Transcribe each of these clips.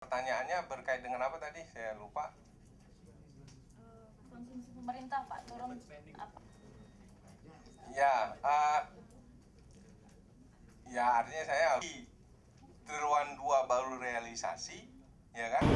Pertanyaannya berkait dengan apa tadi? Saya lupa. Konsumsi pemerintah Pak turun apa? Ya, ya artinya saya di triwulan 2 baru realisasi, ya kan?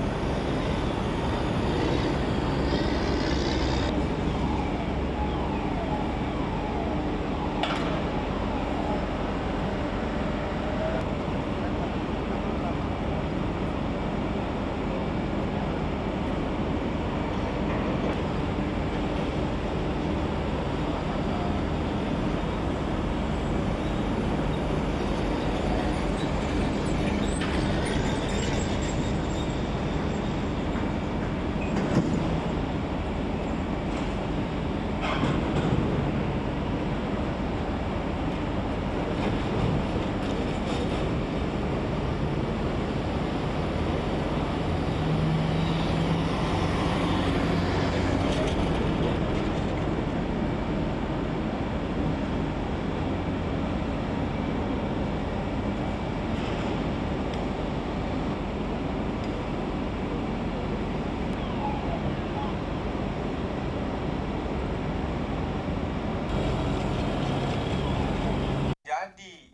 Jadi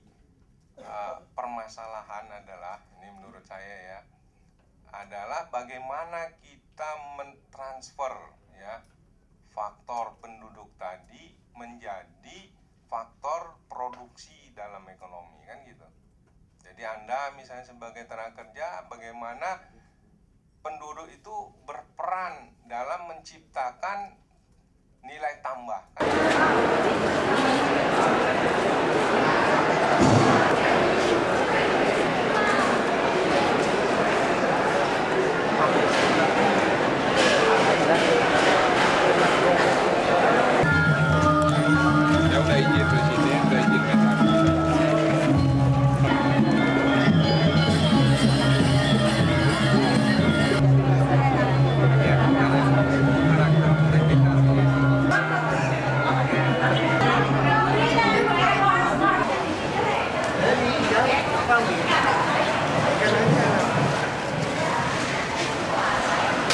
permasalahan adalah, ini menurut saya ya, adalah bagaimana kita mentransfer ya faktor penduduk tadi menjadi faktor produksi dalam ekonomi, kan gitu. Jadi Anda misalnya sebagai tenaga kerja, bagaimana penduduk itu berperan dalam menciptakan nilai tambah.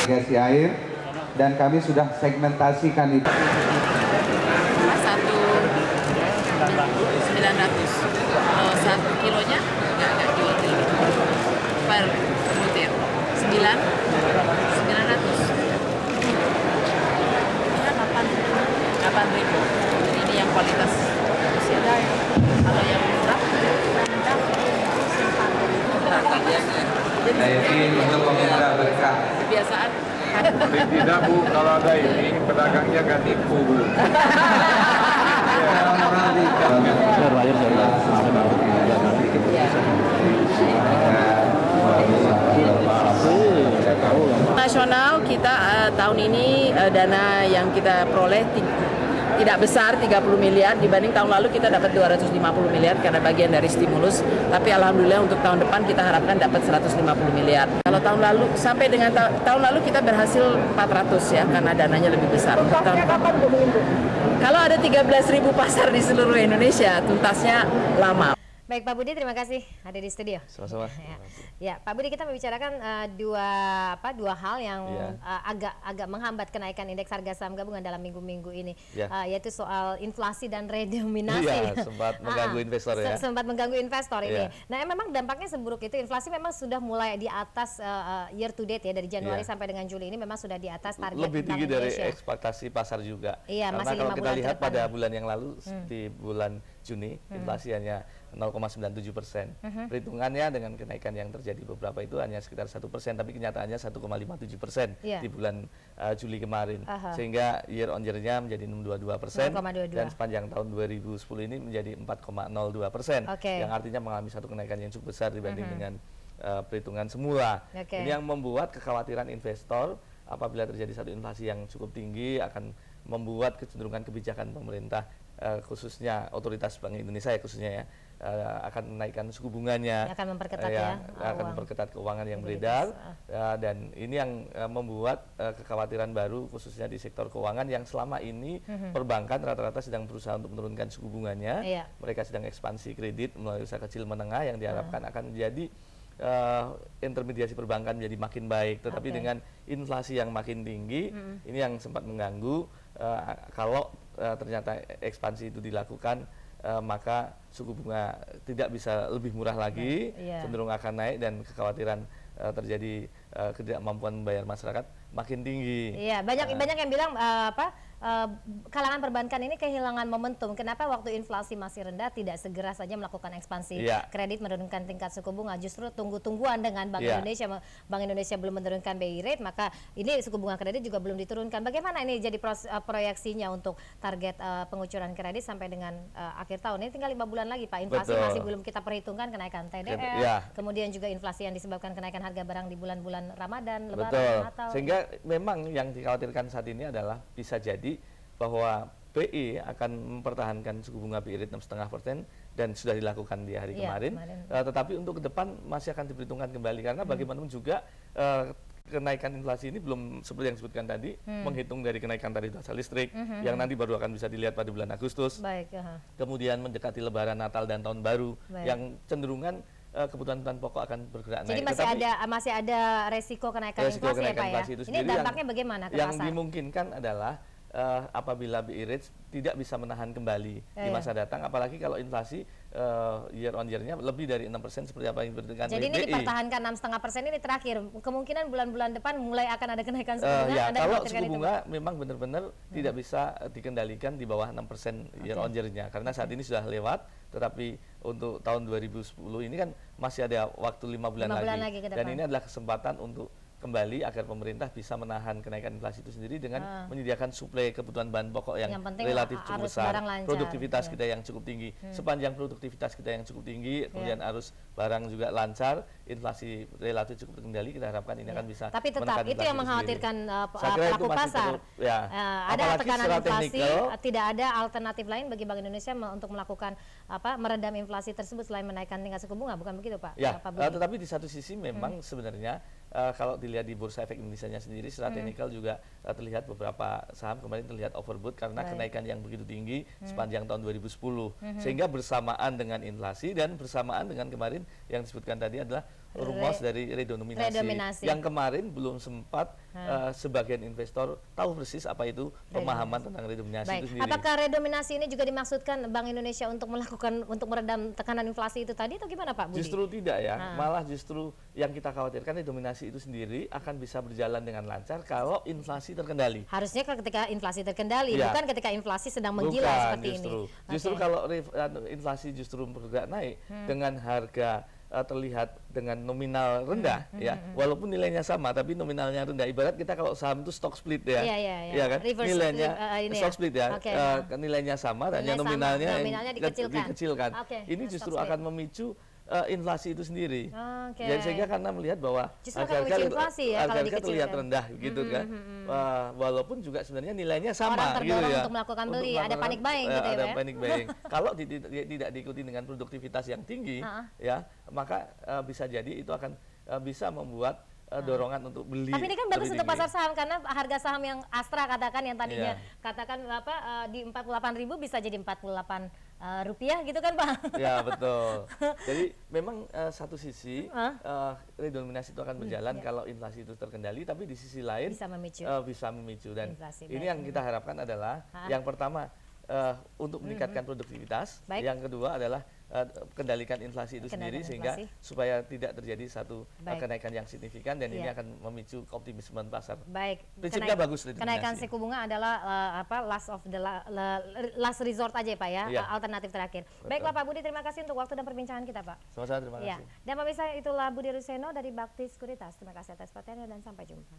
Irigasi air, dan kami sudah segmentasikan itu. 1.900 kalau 1 kilonya nggak kilo per butir 9.900 8.000. Jadi ini yang kualitas usia. Kalau yang murah Nah, ini untuk pemerintah berkah. kebiasaan. Tidak Bu, kalau ada ini pedagangnya nggak tipu Bu. Nasional kita tahun ini dana yang kita peroleh tidak besar, 30 miliar, dibanding tahun lalu kita dapat 250 miliar karena bagian dari stimulus, tapi alhamdulillah untuk tahun depan kita harapkan dapat 150 miliar. Kalau tahun lalu, sampai dengan tahun lalu kita berhasil 400 ya, karena dananya lebih besar. Untuk tahun kalau ada 13.000 pasar di seluruh Indonesia, tuntasnya lama. Baik Pak Budi, terima kasih hadir di studio. Sama-sama. Ya, Pak Budi, kita membicarakan dua hal yang agak menghambat kenaikan indeks harga saham gabungan dalam minggu-minggu ini, yaitu soal inflasi dan redenominasi. Iya, sempat mengganggu investor ya. Sempat mengganggu investor ini. Nah, memang dampaknya seburuk itu. Inflasi memang sudah mulai di atas year to date ya, dari Januari sampai dengan Juli ini memang sudah di atas target lebih tinggi Bank dari Indonesia. ekspektasi pasar juga. Iya, karena masih 5 kalau kita bulan lihat ke depan. pada bulan yang lalu di bulan Juni inflasi hanya 0,97%. Perhitungannya dengan kenaikan yang terjadi beberapa itu hanya sekitar 1%, tapi kenyataannya 1,57% di bulan Juli kemarin. Sehingga year on year-nya menjadi 6,22% dan sepanjang tahun 2010 ini menjadi 4,02%, yang artinya mengalami satu kenaikan yang cukup besar dibanding dengan perhitungan semula. Ini yang membuat kekhawatiran investor apabila terjadi satu inflasi yang cukup tinggi akan membuat kecenderungan kebijakan pemerintah khususnya otoritas Bank Indonesia ya khususnya ya akan menaikkan suku bunganya, akan memperketat akan memperketat keuangan yang beredar, dan ini yang membuat kekhawatiran baru khususnya di sektor keuangan yang selama ini perbankan rata-rata sedang berusaha untuk menurunkan suku bunganya, mereka sedang ekspansi kredit melalui usaha kecil menengah yang diharapkan akan menjadi intermediasi perbankan menjadi makin baik, tetapi dengan inflasi yang makin tinggi, ini yang sempat mengganggu. Kalau ternyata ekspansi itu dilakukan, maka suku bunga tidak bisa lebih murah lagi, cenderung akan naik, dan kekhawatiran terjadi ketidakmampuan membayar masyarakat makin tinggi. Iya, banyak yang bilang kalangan perbankan ini kehilangan momentum. Kenapa waktu inflasi masih rendah tidak segera saja melakukan ekspansi kredit, menurunkan tingkat suku bunga, justru tunggu-tungguan dengan Bank Indonesia. Bank Indonesia belum menurunkan BI rate, maka ini suku bunga kredit juga belum diturunkan. Bagaimana ini jadi proyeksinya untuk target pengucuran kredit sampai dengan akhir tahun? Ini tinggal 5 bulan lagi, Pak. Inflasi masih belum kita perhitungkan, kenaikan TDR, kemudian juga inflasi yang disebabkan kenaikan harga barang di bulan-bulan Ramadan, Lebaran, Natal. Sehingga memang yang dikhawatirkan saat ini adalah bisa jadi bahwa BI akan mempertahankan suku bunga BI rate 6,5% dan sudah dilakukan di hari kemarin. Tetapi untuk ke depan masih akan diperhitungkan kembali, karena bagaimanapun juga kenaikan inflasi ini belum seperti yang disebutkan tadi, menghitung dari kenaikan tarif dasar listrik yang nanti baru akan bisa dilihat pada bulan Agustus. Kemudian mendekati Lebaran, Natal, dan Tahun Baru yang cenderungan kebutuhan pokok akan bergerak naik. Jadi masih ada resiko kenaikan inflasi ya, Pak, ya? Ini dampaknya bagaimana ke yang pasar? dimungkinkan adalah apabila BI rate tidak bisa menahan kembali di masa datang, apalagi kalau inflasi year on year-nya lebih dari 6% seperti apa yang diperhitungkan Jadi ini dipertahankan 6,5% ini terakhir. Kemungkinan bulan-bulan depan mulai akan ada kenaikan suku bunga. Kalau suku bunga memang benar-benar tidak bisa dikendalikan di bawah 6% year on year-nya, karena saat ini sudah lewat. Tetapi untuk tahun 2010 ini kan masih ada waktu 5 bulan lagi dan ini adalah kesempatan untuk kembali agar pemerintah bisa menahan kenaikan inflasi itu sendiri dengan menyediakan suplai kebutuhan bahan pokok yang relatif cukup besar, produktivitas kita yang cukup tinggi. Sepanjang produktivitas kita yang cukup tinggi, kemudian arus barang juga lancar, inflasi relatif cukup terkendali, kita harapkan ini akan bisa. Tapi tetap itu yang mengkhawatirkan pelaku pasar. Ada apalagi tekanan inflasi, tidak ada alternatif lain bagi Bank Indonesia untuk melakukan meredam inflasi tersebut selain menaikkan tingkat suku bunga, bukan begitu, Pak? Ya, tetapi di satu sisi memang sebenarnya kalau dilihat di Bursa Efek Indonesia sendiri, secara teknikal juga terlihat beberapa saham kemarin terlihat overbought karena kenaikan yang begitu tinggi sepanjang tahun 2010. Sehingga bersamaan dengan inflasi dan bersamaan dengan kemarin yang disebutkan tadi adalah rumus dari redenominasi. Yang kemarin belum sempat sebagian investor tahu persis apa itu pemahaman tentang redenominasi itu sendiri. Apakah redenominasi ini juga dimaksudkan Bank Indonesia untuk meredam tekanan inflasi itu tadi, atau gimana, Pak Budi? Justru tidak ya, malah justru yang kita khawatirkan redenominasi itu sendiri akan bisa berjalan dengan lancar kalau inflasi terkendali. Harusnya ketika inflasi terkendali, bukan ketika inflasi sedang menggila seperti ini. Justru kalau inflasi justru bergerak naik dengan harga terlihat dengan nominal rendah, walaupun nilainya sama tapi nominalnya rendah. Ibarat kita kalau saham itu stock split ya, kan? Nilainya stock split nilainya sama, hanya nominalnya dikecilkan. Ini justru akan memicu inflasi itu sendiri. Jadi sehingga karena melihat bahwa harga terlihat rendah gitu kan. Walaupun juga sebenarnya nilainya sama. Orang terdorong untuk melakukan beli, ada panic buying gitu ya. Ada panic buying. Kalau tidak diikuti dengan produktivitas yang tinggi, maka bisa jadi itu akan bisa membuat dorongan untuk beli. Tapi ini kan bagus untuk pasar saham, karena harga saham yang Astra katakan yang tadinya katakan di 48.000 bisa jadi 48 rupiah gitu kan, Pak? Ya, betul. Jadi memang satu sisi redenominasi itu akan berjalan kalau inflasi itu terkendali, tapi di sisi lain bisa memicu dan inflasi. Ini yang kita harapkan adalah yang pertama untuk meningkatkan produktivitas, yang kedua adalah kendalikan inflasi itu sendiri sehingga supaya tidak terjadi satu kenaikan yang signifikan, dan ini akan memicu optimisme pasar. Prinsipnya bagus. Kenaikan suku bunga adalah last resort aja ya, Pak ya, alternatif terakhir. Baiklah Pak Budi, terima kasih untuk waktu dan perbincangan kita, Pak. Sama-sama, terima kasih. Dan pemirsa, itulah Budi Ruseno dari Bakti Sekuritas. Terima kasih atas perhatiannya dan sampai jumpa.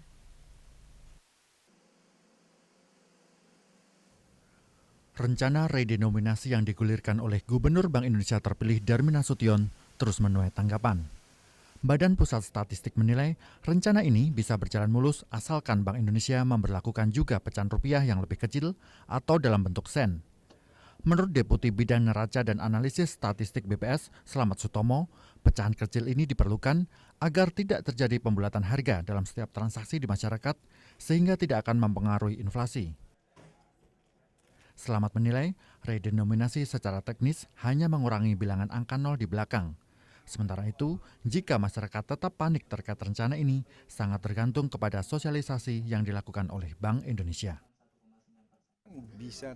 Rencana redenominasi yang digulirkan oleh Gubernur Bank Indonesia terpilih Darmin Nasution terus menuai tanggapan. Badan Pusat Statistik menilai rencana ini bisa berjalan mulus asalkan Bank Indonesia memberlakukan juga pecahan rupiah yang lebih kecil atau dalam bentuk sen. Menurut Deputi Bidang Neraca dan Analisis Statistik BPS, Slamet Sutomo, pecahan kecil ini diperlukan agar tidak terjadi pembulatan harga dalam setiap transaksi di masyarakat sehingga tidak akan mempengaruhi inflasi. Slamet menilai redenominasi secara teknis hanya mengurangi bilangan angka 0 di belakang. Sementara itu, jika masyarakat tetap panik terkait rencana ini, sangat tergantung kepada sosialisasi yang dilakukan oleh Bank Indonesia. Bisa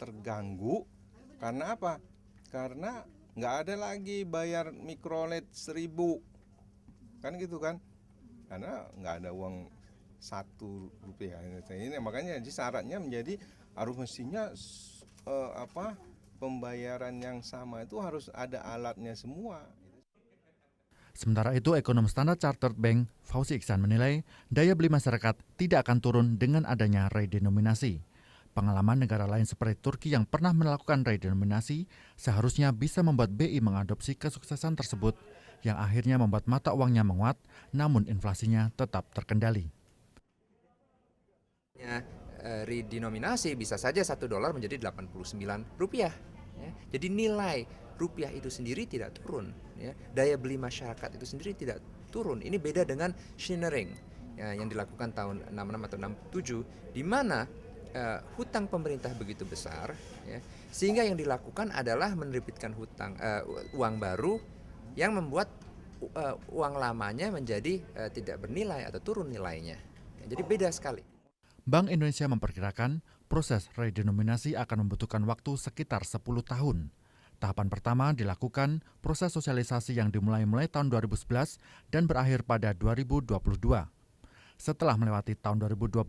terganggu karena apa? Karena nggak ada lagi bayar mikrolet 1.000, kan gitu kan? Karena nggak ada uang Rp1. Ini makanya syaratnya menjadi harus mestinya pembayaran yang sama itu harus ada alatnya semua. Sementara itu, ekonom Standard Chartered Bank, Fauzi Iksan menilai daya beli masyarakat tidak akan turun dengan adanya redenominasi. Pengalaman negara lain seperti Turki yang pernah melakukan redenominasi seharusnya bisa membuat BI mengadopsi kesuksesan tersebut yang akhirnya membuat mata uangnya menguat, namun inflasinya tetap terkendali. Redenominasi bisa saja $1 menjadi Rp89. Ya. Jadi nilai rupiah itu sendiri tidak turun. Ya. Daya beli masyarakat itu sendiri tidak turun. Ini beda dengan Schneering ya, yang dilakukan tahun 66 atau 67, di mana hutang pemerintah begitu besar, ya, sehingga yang dilakukan adalah menerbitkan uang baru yang membuat uang lamanya menjadi tidak bernilai atau turun nilainya. Ya, jadi beda sekali. Bank Indonesia memperkirakan proses redenominasi akan membutuhkan waktu sekitar 10 tahun. Tahapan pertama dilakukan proses sosialisasi yang dimulai tahun 2011 dan berakhir pada 2022. Setelah melewati tahun 2012,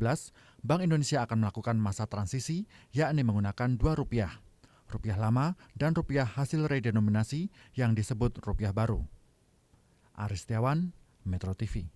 Bank Indonesia akan melakukan masa transisi, yakni menggunakan dua rupiah. Rupiah lama dan rupiah hasil redenominasi yang disebut rupiah baru. Aris Setiawan, Metro TV.